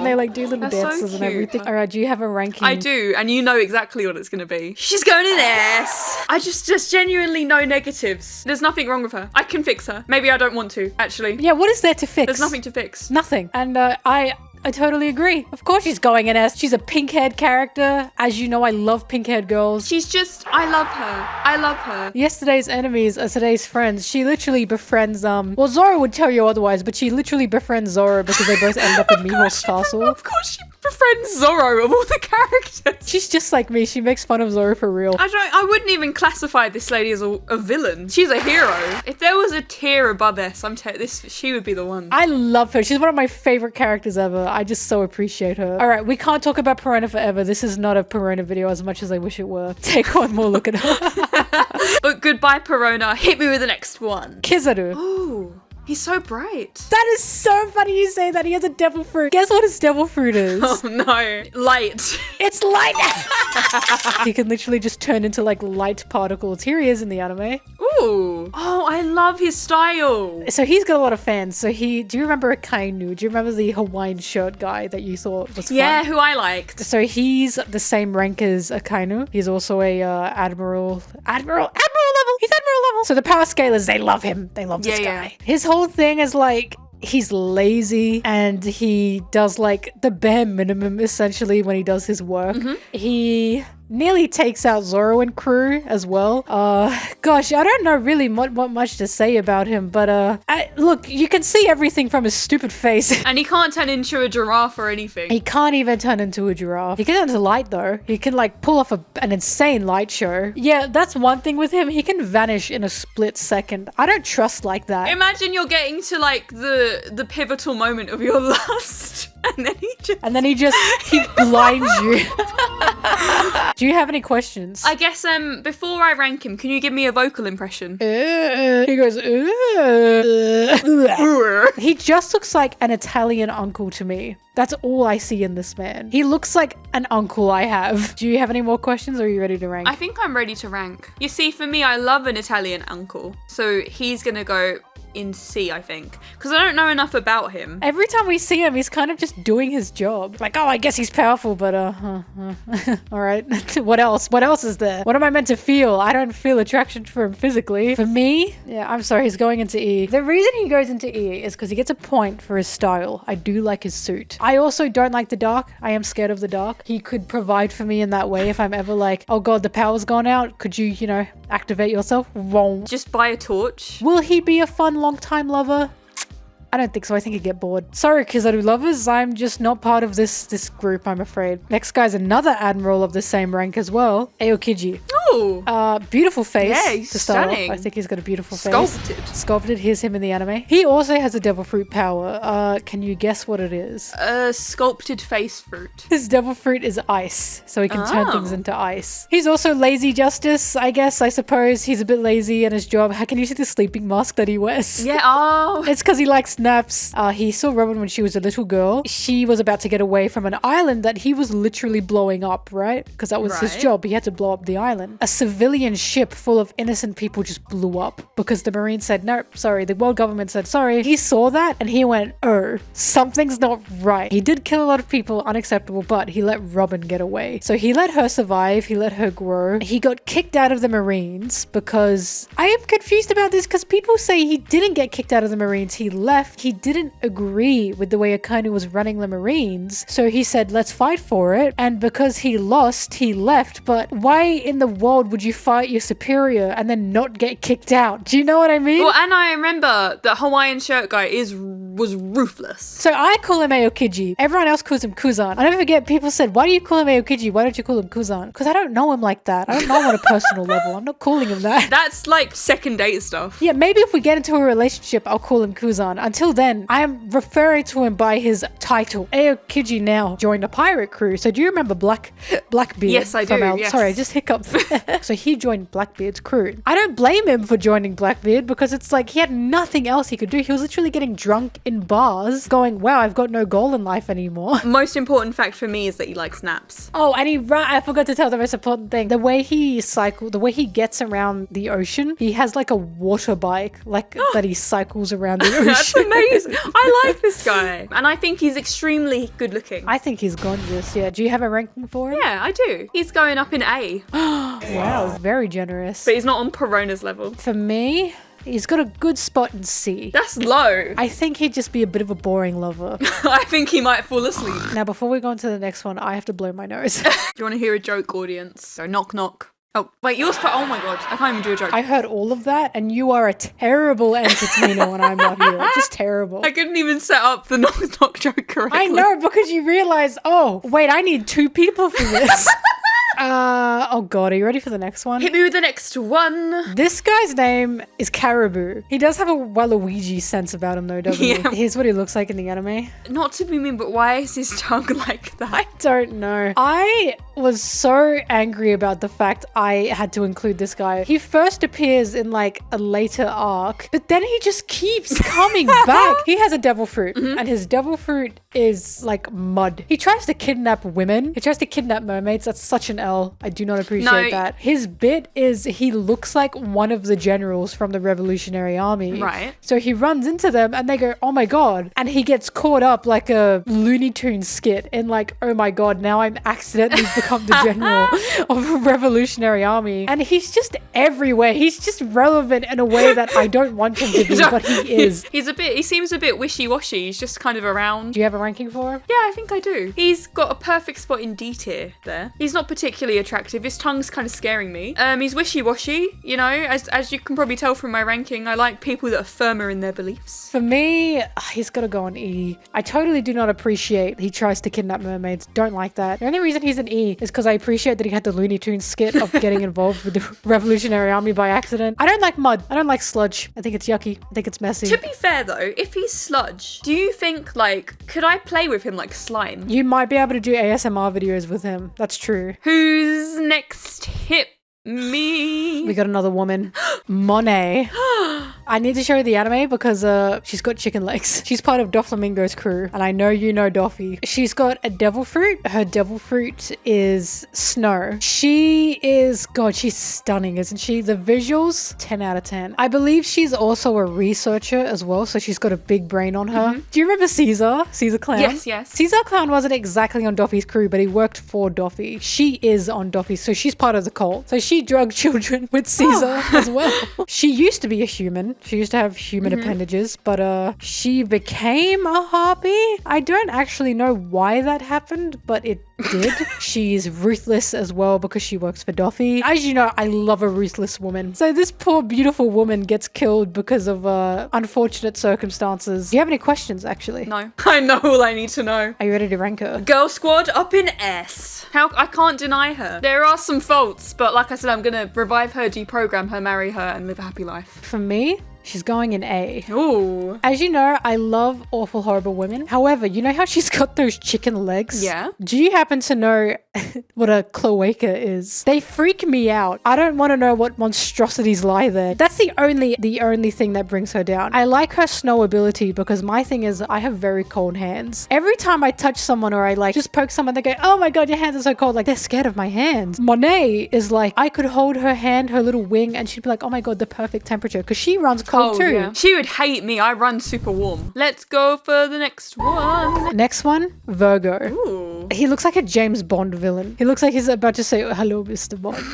they like do little dances and everything. All right, do you have a ranking? I do, and you know exactly what it's going to be. She's going in S. I just genuinely no negatives. There's nothing wrong with her. I can fix her. Maybe I don't want to, actually. Yeah, what is there to fix? There's nothing to fix. Nothing. And I totally agree. Of course she's going in S. She's a pink-haired character. As you know, I love pink-haired girls. She's just, I love her. I love her. Yesterday's enemies are today's friends. She literally befriends, well, Zoro would tell you otherwise, but she literally befriends Zoro because they both end up in Mihawk's castle. Of course she befriends Zoro of all the characters. She's just like me. She makes fun of Zoro for real. I wouldn't even classify this lady as a villain. She's a hero. If there was a tier above S, she would be the one. I love her. She's one of my favorite characters ever. I just so appreciate her. All right, we can't talk about Perona forever. This is not a Perona video as much as I wish it were. Take one more look at her. But goodbye, Perona. Hit me with the next one. Kizaru. Ooh. He's so bright. That is so funny you say that. He has a devil fruit. Guess what his devil fruit is? Oh no. Light. It's light. He can literally just turn into like light particles. Here he is in the anime. Ooh. Oh, I love his style. So he's got a lot of fans. So do you remember Akainu? Do you remember the Hawaiian shirt guy that you thought was fun? Yeah, who I liked. So he's the same rank as Akainu. He's also a admiral level. He's admiral level. So the power scalers, they love him. They love this guy. Yeah. His whole thing is like, he's lazy and he does like the bare minimum essentially when he does his work. He nearly takes out Zoro and crew as well. Gosh, I don't know really what much to say about him, but look, you can see everything from his stupid face. And he can't turn into a giraffe or anything. He can't even turn into a giraffe. He can turn into light though. He can like pull off an insane light show. Yeah, that's one thing with him. He can vanish in a split second. I don't trust like that. Imagine you're getting to like the pivotal moment of your lust And then he just he blinds you. Do you have any questions? I guess before I rank him, can you give me a vocal impression? He goes, he just looks like an Italian uncle to me. That's all I see in this man. He looks like an uncle I have. Do you have any more questions or are you ready to rank? I think I'm ready to rank. You see, for me, I love an Italian uncle. So he's gonna go in C, I think. Because I don't know enough about him. Every time we see him, he's kind of just doing his job. Like, oh, I guess he's powerful, but all right. What else? What else is there? What am I meant to feel? I don't feel attraction for him physically. For me, yeah, I'm sorry, he's going into E. The reason he goes into E is because he gets a point for his style. I do like his suit. I also don't like the dark. I am scared of the dark. He could provide for me in that way if I'm ever like, oh god, the power's gone out. Could you, activate yourself? Wrong. Just buy a torch. Will he be a fun long-time lover? I don't think so. I think he'd get bored. Sorry, Kizaru lovers. I'm just not part of this group, I'm afraid. Next guy's another admiral of the same rank as well. Aokiji. Oh. Beautiful face. Yeah, he's to start stunning. off. I think he's got a beautiful Sculpted. face. Sculpted. Here's him in the anime. He also has a devil fruit power. Can you guess what it is? A sculpted face fruit. His devil fruit is ice, so he can turn things into ice. He's also lazy justice, I guess, I suppose. He's a bit lazy in his job. How can you see the sleeping mask that he wears? Yeah, oh. It's because he likes naps. He saw Robin when she was a little girl. She was about to get away from an island that he was literally blowing up, right? Because that was his Right. job. He had to blow up the island. A civilian ship full of innocent people just blew up because the Marines said, nope, sorry. The world government said, sorry. He saw that and he went, oh, something's not right. He did kill a lot of people, unacceptable, but he let Robin get away. So he let her survive. He let her grow. He got kicked out of the Marines because I am confused about this because people say he didn't get kicked out of the Marines. He left. He didn't agree with the way Akainu was running the Marines. So he said, let's fight for it. And because he lost, he left. But why in the world would you fight your superior and then not get kicked out? Do you know what I mean? Well, and I remember that Hawaiian shirt guy was ruthless. So I call him Aokiji. Everyone else calls him Kuzan. I never forget people said, why do you call him Aokiji? Why don't you call him Kuzan? Because I don't know him like that. I don't know him on a personal level. I'm not calling him that. That's like second date stuff. Yeah, maybe if we get into a relationship, I'll call him Kuzan. Until then, I am referring to him by his title. Aokiji now joined a pirate crew. So do you remember Blackbeard? Yes, I do, yes. Sorry, I just hiccuped. So he joined Blackbeard's crew. I don't blame him for joining Blackbeard because it's like he had nothing else he could do. He was literally getting drunk in bars going, wow, I've got no goal in life anymore. Most important fact for me is that he likes naps. Oh, and I forgot to tell the most important thing. The way he gets around the ocean, he has like a water bike, like that he cycles around the ocean. That's amazing. I like this guy. And I think he's extremely good looking. I think he's gorgeous, yeah. Do you have a ranking for him? Yeah, I do. He's going up in A. Wow, very generous. But he's not on Perona's level. For me, he's got a good spot in C. That's low. I think he'd just be a bit of a boring lover. I think he might fall asleep. Now, before we go on to the next one, I have to blow my nose. Do you want to hear a joke, audience? So knock knock. Oh, wait, yours oh my god, I can't even do a joke. I heard all of that, and you are a terrible entertainer when I'm not here. Just terrible. I couldn't even set up the knock knock joke correctly. I know, because you realize, oh, wait, I need 2 people for this. Oh god, are you ready for the next one? Hit me with the next one. This guy's name is Caribou. He does have a Waluigi sense about him though, doesn't he? Here's what he looks like in the anime. Not to be mean, but why is his tongue like that? I don't know. I was so angry about the fact I had to include this guy. He first appears in like a later arc, but then he just keeps coming back. He has a devil fruit, and his devil fruit is like mud. He tries to kidnap women. He tries to kidnap mermaids. That's such an L. I do not appreciate that. His bit is he looks like one of the generals from the Revolutionary Army. Right. So he runs into them and they go, oh my god. And he gets caught up like a Looney Tunes skit in like, oh my god, now I'm accidentally become the general of a Revolutionary Army. And he's just everywhere. He's just relevant in a way that I don't want him to be, but he is. He seems a bit wishy-washy. He's just kind of around. Do you have a ranking for him? Yeah, I think I do. He's got a perfect spot in D tier there. He's not particularly particularly attractive. His tongue's kind of scaring me. He's wishy-washy, you know, as you can probably tell from my ranking. I like people that are firmer in their beliefs. For me, he's got to go on E. I totally do not appreciate he tries to kidnap mermaids. Don't like that. The only reason he's an E is because I appreciate that he had the Looney Tunes skit of getting involved with the Revolutionary Army by accident. I don't like mud. I don't like sludge. I think it's yucky. I think it's messy. To be fair though, if he's sludge, do you think, like, could I play with him like slime? You might be able to do ASMR videos with him. That's true. Who's next? Hit me. We got another woman. Monet. I need to show you the anime because she's got chicken legs. She's part of Doflamingo's crew, and I know you know Doffy. She's got a devil fruit. Her devil fruit is snow. She is, God, she's stunning, isn't she? The visuals, 10 out of 10. I believe she's also a researcher as well, so she's got a big brain on her. Do you remember Caesar? Caesar Clown? Yes. Caesar Clown wasn't exactly on Doffy's crew, but he worked for Doffy. She is on Doffy, so she's part of the cult. So she drugged children with Caesar as well. She used to be a human. She used to have human appendages, but she became a harpy. I don't actually know why that happened, but it did. She's ruthless as well because she works for Doffy. As you know, I love a ruthless woman. So this poor beautiful woman gets killed because of unfortunate circumstances. Do you have any questions, actually? No. I know all I need to know. Are you ready to rank her? Girl squad up in S. I can't deny her. There are some faults, but like I said, I'm gonna revive her, deprogram her, marry her, and live a happy life. For me, she's going in A. Ooh. As you know, I love awful, horrible women. However, you know how she's got those chicken legs? Yeah. Do you happen to know what a cloaca is? They freak me out. I don't want to know what monstrosities lie there. That's the only thing that brings her down. I like her snow ability because my thing is I have very cold hands. Every time I touch someone or I like just poke someone, they go, oh my God, your hands are so cold. Like they're scared of my hands. Monet is like, I could hold her hand, her little wing, and she'd be like, oh my God, the perfect temperature because she runs cold too. Yeah. She would hate me. I run super warm. Let's go for the next one. Next one, Vergo. Ooh. He looks like a James Bond villain. He looks like he's about to say, hello, Mr. Bond.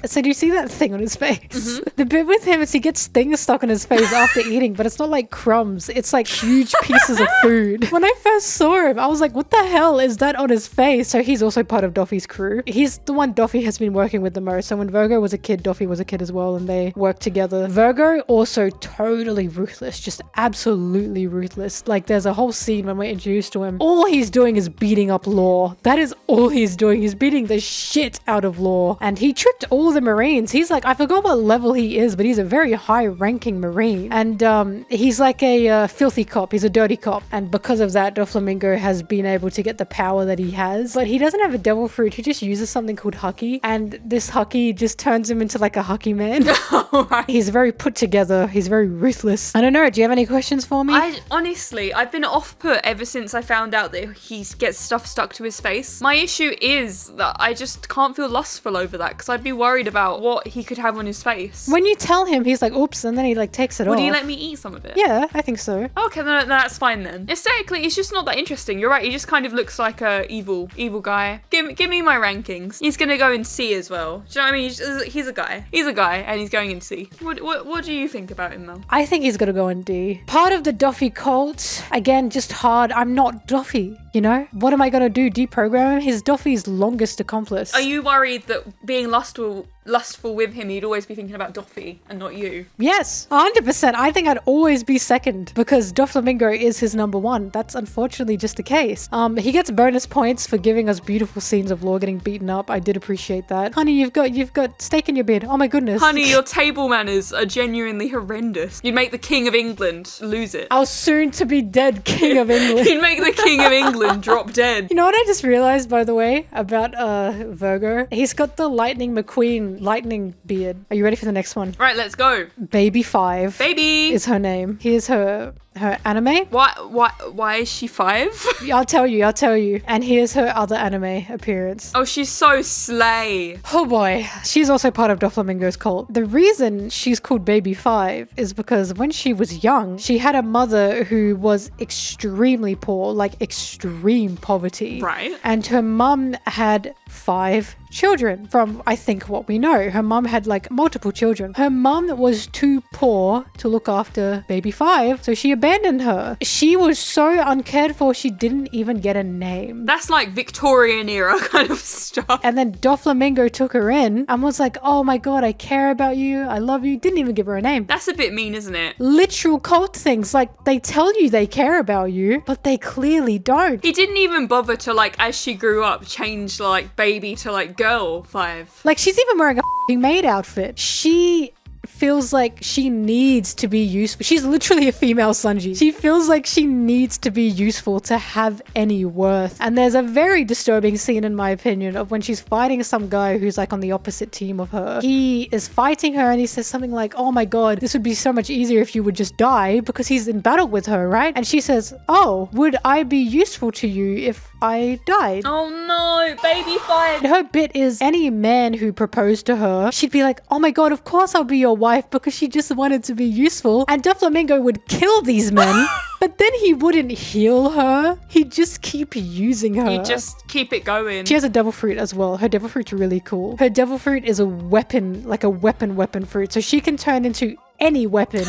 So do you see that thing on his face? The bit with him is he gets things stuck on his face after eating, but it's not like crumbs. It's like huge pieces of food. When I first saw him, I was like, what the hell is that on his face? So he's also part of Doffy's crew. He's the one Doffy has been working with the most. So when Vergo was a kid, Doffy was a kid as well, and they worked together. Vergo also totally ruthless, just absolutely ruthless. Like there's a whole scene when we're introduced to him. All he's doing is beating up Law. That is all he's doing. He's beating the shit out of Law. And he tricked all the Marines. He's like, I forgot what level he is, but he's a very high ranking Marine. And he's like a filthy cop. He's a dirty cop. And because of that, Doflamingo has been able to get the power that he has. But he doesn't have a devil fruit. He just uses something called Hucky. And this Hucky just turns him into like a Hucky man. He's very put together. He's very ruthless. I don't know. Do you have any questions for me? I've been off put ever since I found out that he gets stuff stuck to his face. My issue is that I just can't feel lustful over that because I'd be worried about what he could have on his face. When you tell him, he's like, oops, and then he like takes it off. Would he let me eat some of it? Yeah, I think so. Okay, then that's fine then. Aesthetically, it's just not that interesting. You're right. He just kind of looks like a evil guy. Give me my rankings. He's gonna go in C as well. Do you know what I mean? He's a guy. He's a guy, and he's going in C. What do you think about him, Mel? I think he's gonna go in D. Part of the Doffy cult. Again, just hard. I'm not Doffy, you know? What am I gonna do? Deprogram him? He's Doffy's longest accomplice. Are you worried that being lustful with him, he'd always be thinking about Doffy and not you? Yes, 100%. I think I'd always be second because Doflamingo is his number one. That's unfortunately just the case. He gets bonus points for giving us beautiful scenes of Law getting beaten up. I did appreciate that. Honey, you've got steak in your bed. Oh my goodness. Honey, your table manners are genuinely horrendous. You'd make the King of England lose it. Our soon to be dead King of England. You'd make the King of England drop dead. You know what I just realized, by the way, about Vergo? He's got the Lightning McQueen lightning beard. Are you ready for the next one? Right, let's go. Baby 5. Baby is her name. Here's her anime. Why is she 5? I'll tell you. And here's her other anime appearance. Oh, she's so slay. Oh boy. She's also part of Doflamingo's cult. The reason she's called Baby 5 is because when she was young, she had a mother who was extremely poor, like extreme poverty. Right. And her mum had 5 children from, I think, what we know. Her mum had like multiple children. Her mum was too poor to look after Baby 5, so she abandoned her. She was so uncared for, she didn't even get a name. That's like Victorian era kind of stuff. And then Doflamingo took her in and was like, oh my god, I care about you, I love you. Didn't even give her a name. That's a bit mean, isn't it? Literal cult things, like they tell you they care about you, but they clearly don't. He didn't even bother to, like, as she grew up, change, like, baby to, like, girl 5. Like, she's even wearing a f***ing maid outfit. She feels like she needs to be useful. She's literally a female Sanji. She feels like she needs to be useful to have any worth. And there's a very disturbing scene, in my opinion, of when she's fighting some guy who's like on the opposite team of her. He is fighting her and he says something like, oh my god, this would be so much easier if you would just die, because he's in battle with her, right? And she says, oh, would I be useful to you if I died? Oh no, baby 5. Her bit is any man who proposed to her, she'd be like, oh my god, of course I'll be your wife, because she just wanted to be useful. And Doflamingo would kill these men, but then he wouldn't heal her. He'd just keep using her. You just keep it going. She has a devil fruit as well. Her devil fruit's really cool. Her devil fruit is a weapon, like a weapon fruit. So she can turn into any weapon.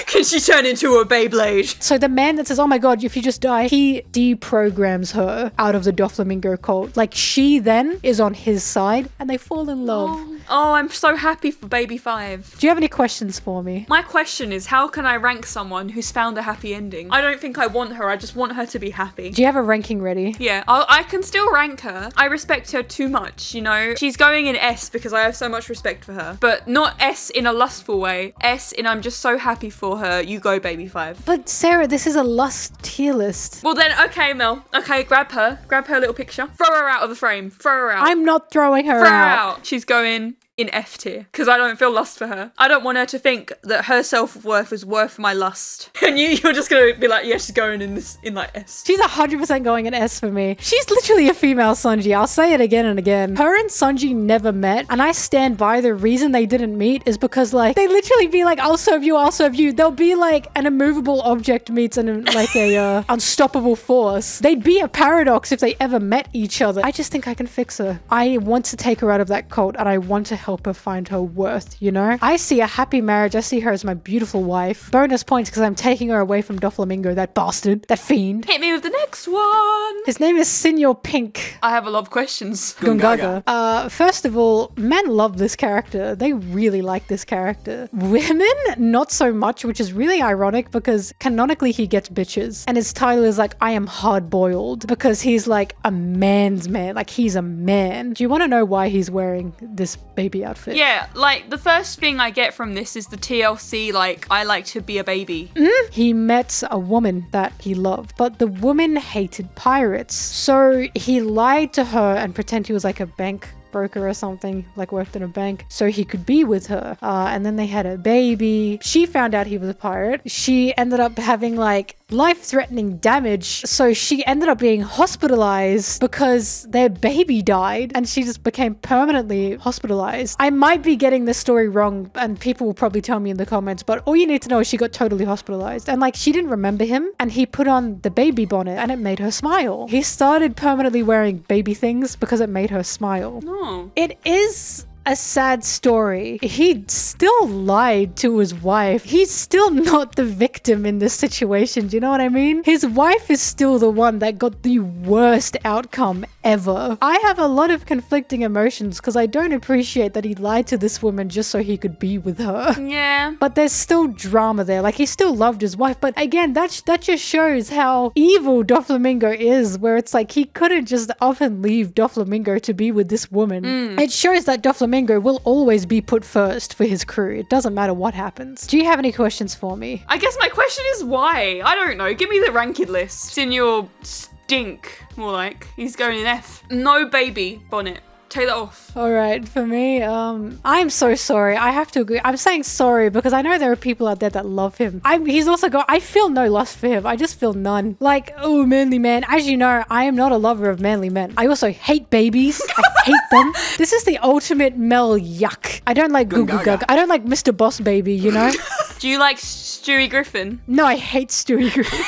Can she turn into a Beyblade? So the man that says, oh my god, if you just die, he deprograms her out of the Doflamingo cult. Like, she then is on his side and they fall in love. Oh, I'm so happy for baby 5. Do you have any questions for me? My question is, how can I rank someone who's found a happy ending? I don't think I want her, I just want her to be happy. Do you have a ranking ready? Yeah, I can still rank her. I respect her too much, you know? She's going in S because I have so much respect for her. But not S in a lustful way. S in I'm just so happy for her. You go, baby 5. But Sarah, this is a lust tier list. Well then, okay, Mel. Okay, grab her. Grab her little picture. Throw her out of the frame. Throw her out. I'm not throwing her Throw her out. out. She's going in F tier because I don't feel lust for her. I don't want her to think that her self-worth is worth my lust. And you're just gonna be like, yeah, she's going in like S. She's 100% going in S for me. She's literally a female Sanji. I'll say it again and again. Her and Sanji never met, and I stand by the reason they didn't meet is because, like, they literally be like, I'll serve you, I'll serve you. They'll be like an immovable object meets like a unstoppable force. They'd be a paradox if they ever met each other. I just think I can fix her. I want to take her out of that cult, and I want to help her find her worth, you know? I see a happy marriage. I see her as my beautiful wife. Bonus points because I'm taking her away from Doflamingo, that bastard, that fiend. Hit me with the next one. His name is Senor Pink. I have a lot of questions. Gungaga. First of all, men love this character. They really like this character. Women, not so much, which is really ironic because canonically he gets bitches. And his title is like, I am hard-boiled, because he's like a man's man. Like, he's a man. Do you want to know why he's wearing this baby outfit? Yeah, like the first thing I get from this is the TLC, like, I like to be a baby. He met a woman that he loved, but the woman hated pirates. So he lied to her and pretended he was like a bank broker or something, like worked in a bank, so he could be with her. And then they had a baby. She found out he was a pirate. She ended up having like life-threatening damage, so she ended up being hospitalized because their baby died, and she just became permanently hospitalized. I might be getting this story wrong, and people will probably tell me in the comments, but all you need to know is she got totally hospitalized, and like, she didn't remember him, and he put on the baby bonnet and it made her smile. He started permanently wearing baby things because it made her smile. Oh. It is a sad story. He still lied to his wife. He's still not the victim in this situation. Do you know what I mean? His wife is still the one that got the worst outcome ever. I have a lot of conflicting emotions because I don't appreciate that he lied to this woman just so he could be with her. Yeah. But there's still drama there. Like, he still loved his wife. But again, that just shows how evil Doflamingo is, where it's like he couldn't just up and leave Doflamingo to be with this woman. It shows that Doflamingo will always be put first for his crew. It doesn't matter what happens. Do you have any questions for me? I guess my question is why? I don't know. Give me the ranked list. Senor Stink, more like. He's going in F. No baby bonnet. Take that off. All right, for me, I'm so sorry. I have to agree. I'm saying sorry because I know there are people out there that love him. He's also got, I feel no lust for him. I just feel none. Like, oh, manly man. As you know, I am not a lover of manly men. I also hate babies. I hate them. This is the ultimate Mel yuck. I don't like Goo Goo Gaga. I don't like Mr. Boss Baby, you know? Do you like Stewie Griffin? No, I hate Stewie Griffin.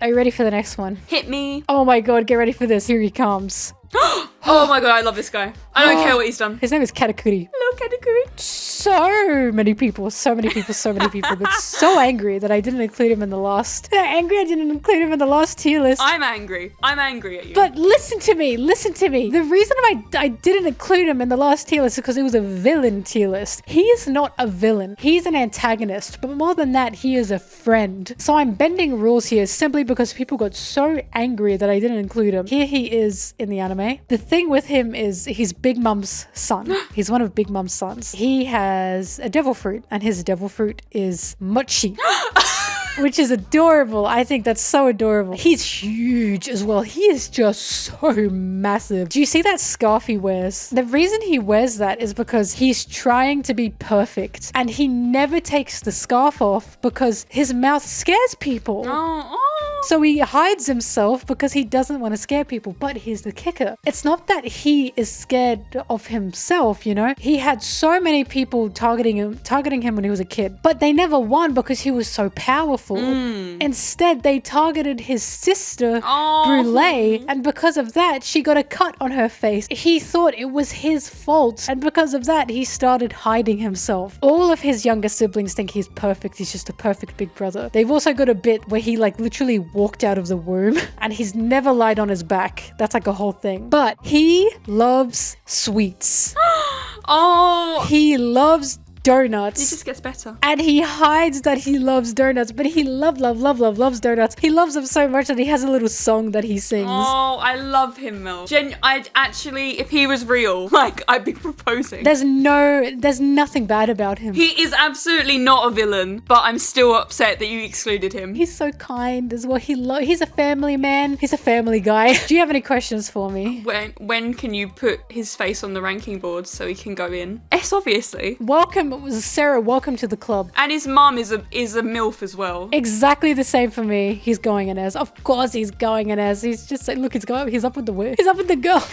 Are you ready for the next one? Hit me. Oh my god, get ready for this. Here he comes. Oh my god, I love this guy. I don't care what he's done. His name is Katakuri. Hello, Katakuri. so many people got so angry that I didn't include him in the last. They're angry I didn't include him in the last tier list. I'm angry at you. But listen to me. The reason I didn't include him in the last tier list is because it was a villain tier list. He is not a villain. He's an antagonist, but more than that, he is a friend. So I'm bending rules here simply because people got so angry that I didn't include him. Here he is in the anime. The thing with him is he's Big Mom's son. He's one of Big Mom's sons. He has a devil fruit, and his devil fruit is mochi. Which is adorable. I think that's so adorable. He's huge as well. He is just so massive. Do you see that scarf he wears? The reason he wears that is because he's trying to be perfect, and he never takes the scarf off because his mouth scares people. So he hides himself because he doesn't want to scare people. But here's the kicker. It's not that he is scared of himself, you know? He had so many people targeting him when he was a kid, but they never won because he was so powerful. Instead, they targeted his sister, Brûlée, and because of that, she got a cut on her face. He thought it was his fault, and because of that, he started hiding himself. All of his younger siblings think he's perfect. He's just a perfect big brother. They've also got a bit where he like literally walked out of the womb and he's never lied on his back. That's like a whole thing. But he loves sweets. He loves donuts. It just gets better. And he hides that he loves donuts, but he loves donuts. He loves them so much that he has a little song that he sings. Oh, I love him, Mel. I'd actually, if he was real, like, I'd be proposing. There's nothing bad about him. He is absolutely not a villain, but I'm still upset that you excluded him. He's so kind as well. He's a family man. He's a family guy. Do you have any questions for me? When can you put his face on the ranking board so he can go in? S, obviously. Welcome, Sarah. Welcome to the club. And his mum is a MILF as well. Exactly the same for me. He's going in as. Of course he's going in as. He's just like, look, he's up with the girls.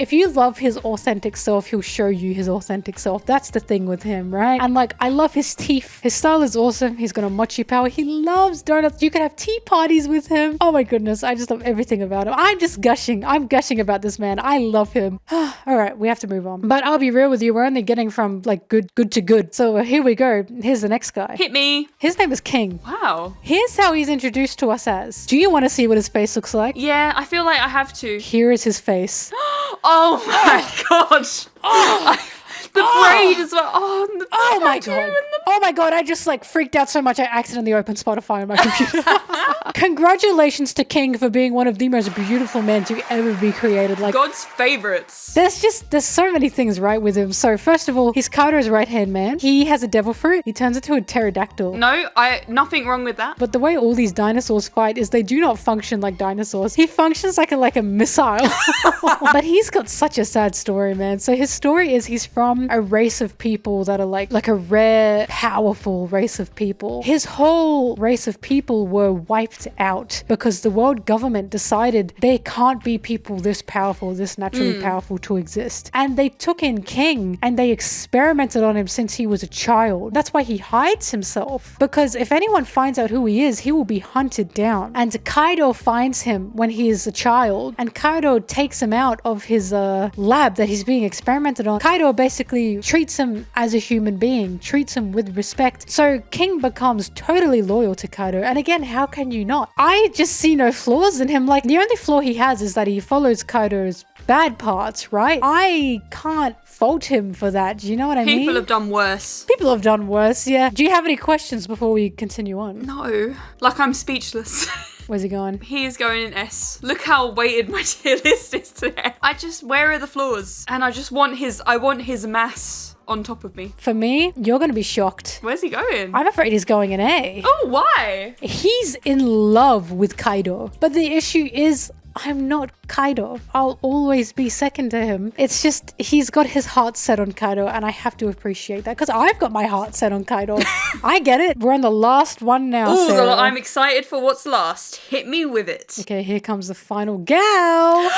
If you love his authentic self, he'll show you his authentic self. That's the thing with him, right? And like, I love his teeth. His style is awesome. He's got a mochi power. He loves donuts. You can have tea parties with him. Oh my goodness. I just love everything about him. I'm just gushing. I'm gushing about this man. I love him. All right, we have to move on. But I'll be real with you. We're only getting from like good to good. So here we go. Here's the next guy. Hit me. His name is King. Wow. Here's how he's introduced to us as. Do you want to see what his face looks like? Yeah, I feel like I have to. Here is his face. Oh my god. The braid as well. Oh my god. Oh my god, I just like freaked out so much I accidentally opened Spotify on my computer. Congratulations to King for being one of the most beautiful men to ever be created. Like, God's favorites. There's so many things right with him. So first of all, he's Kaido's right-hand man. He has a devil fruit. He turns into a pterodactyl. No, nothing wrong with that. But the way all these dinosaurs fight is they do not function like dinosaurs. He functions like a missile. But he's got such a sad story, man. So his story is he's from a race of people that are like a rare, powerful race of people. His whole race of people were wiped out because the world government decided there can't be people this powerful, this naturally powerful to exist. And they took in King and they experimented on him since he was a child. That's why he hides himself, because if anyone finds out who he is, he will be hunted down. And Kaido finds him when he is a child, and Kaido takes him out of his lab that he's being experimented on. Kaido basically treats him as a human being, treats him with respect. So King becomes totally loyal to Kaido. And again, how can you not? I just see no flaws in him. Like, the only flaw he has is that he follows Kaido's bad parts, right? I can't fault him for that. Do you know what I mean? People have done worse. People have done worse, yeah. Do you have any questions before we continue on? No. Like, I'm speechless. Where's he going? He is going in S. Look how weighted my tier list is today. Where are the flaws? And I want his mass on top of me. For me, you're going to be shocked. Where's he going? I'm afraid he's going in A. Oh, why? He's in love with Kaido. But the issue is, I'm not Kaido. I'll always be second to him. It's just, he's got his heart set on Kaido, and I have to appreciate that because I've got my heart set on Kaido. I get it. We're on the last one now, Sarah. I'm excited for what's last. Hit me with it. Okay, here comes the final gal.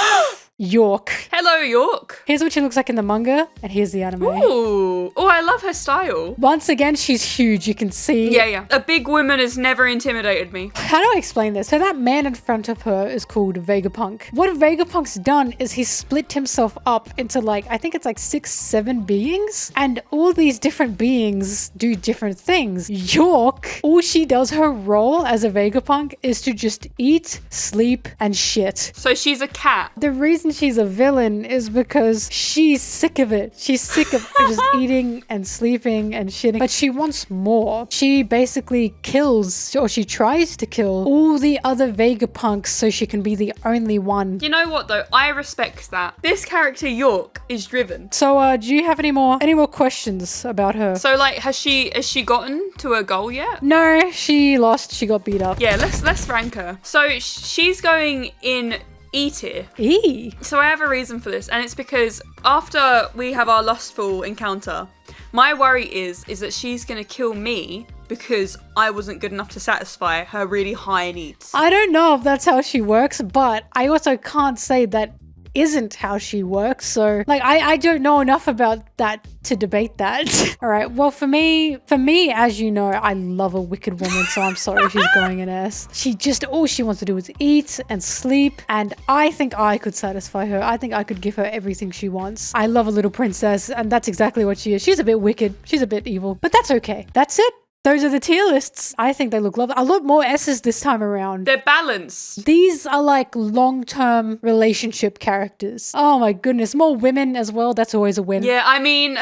York. Hello, York. Here's what she looks like in the manga, and here's the anime. Ooh. Oh, I love her style. Once again, she's huge. You can see. Yeah. A big woman has never intimidated me. How do I explain this? So that man in front of her is called Vegapunk. What Vegapunk's done is he's split himself up into like, I think it's like 6, 7 beings. And all these different beings do different things. York, all she does, her role as a Vegapunk is to just eat, sleep, and shit. So she's a cat. The reason she's a villain is because she's sick of it. She's sick of just eating and sleeping and shitting. But she wants more. She basically kills, or she tries to kill, all the other Vegapunks so she can be the only one. You know what though? I respect that. This character York is driven. So do you have any more questions about her? So like, has she gotten to her goal yet? No, she lost. She got beat up. Yeah, let's rank her. So she's going in E tier. E. So I have a reason for this, and it's because after we have our lustful encounter, my worry is that she's gonna kill me because I wasn't good enough to satisfy her really high needs. I don't know if that's how she works, but I also can't say that isn't how she works. So like I don't know enough about that to debate that. All right, well for me, as you know, I love a wicked woman, so I'm sorry she's going in S. She just, all she wants to do is eat and sleep, and I think I could satisfy her. I think I could give her everything she wants. I love a little princess, and that's exactly what she is. She's a bit wicked, she's a bit evil, but that's okay. That's it. Those are the tier lists. I think they look lovely. A lot more S's this time around. They're balanced. These are like long-term relationship characters. Oh my goodness. More women as well. That's always a win. Yeah, I mean,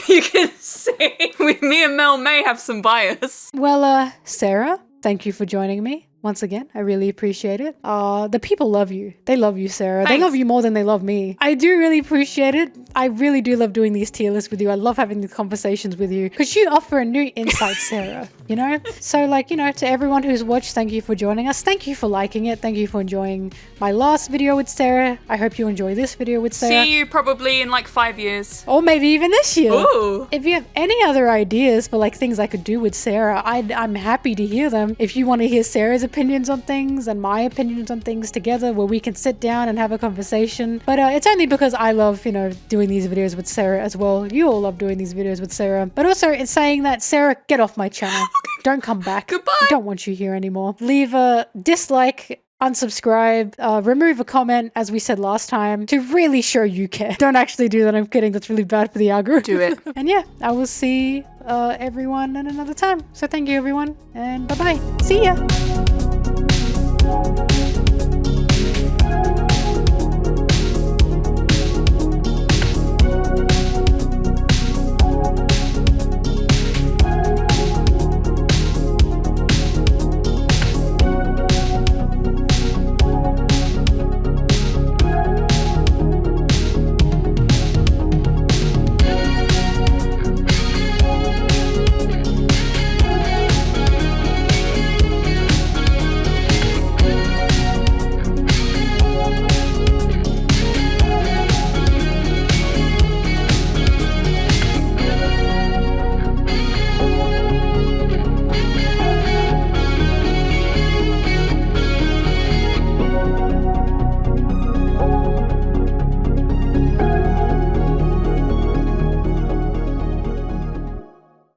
you can see me and Mel may have some bias. Well, Sarah, thank you for joining me. Once again, I really appreciate it. The people love you. They love you, Sarah. Thanks. They love you more than they love me. I do really appreciate it. I really do love doing these tier lists with you. I love having these conversations with you because you offer a new insight, Sarah, you know? So like, you know, to everyone who's watched, thank you for joining us. Thank you for liking it. Thank you for enjoying my last video with Sarah. I hope you enjoy this video with Sarah. See you probably in like 5 years. Or maybe even this year. Ooh. If you have any other ideas for like things I could do with Sarah, I'm happy to hear them. If you want to hear Sarah's opinions on things and my opinions on things together where we can sit down and have a conversation. But it's only because I love, you know, doing these videos with Sarah as well. You all love doing these videos with Sarah. But also in saying that, Sarah, get off my channel. Don't come back. Goodbye. I don't want you here anymore. Leave a dislike, unsubscribe, remove a comment, as we said last time, to really show you care. Don't actually do that. I'm kidding. That's really bad for the algorithm. Do it. And yeah, I will see everyone at another time. So thank you, everyone. And bye-bye. See ya.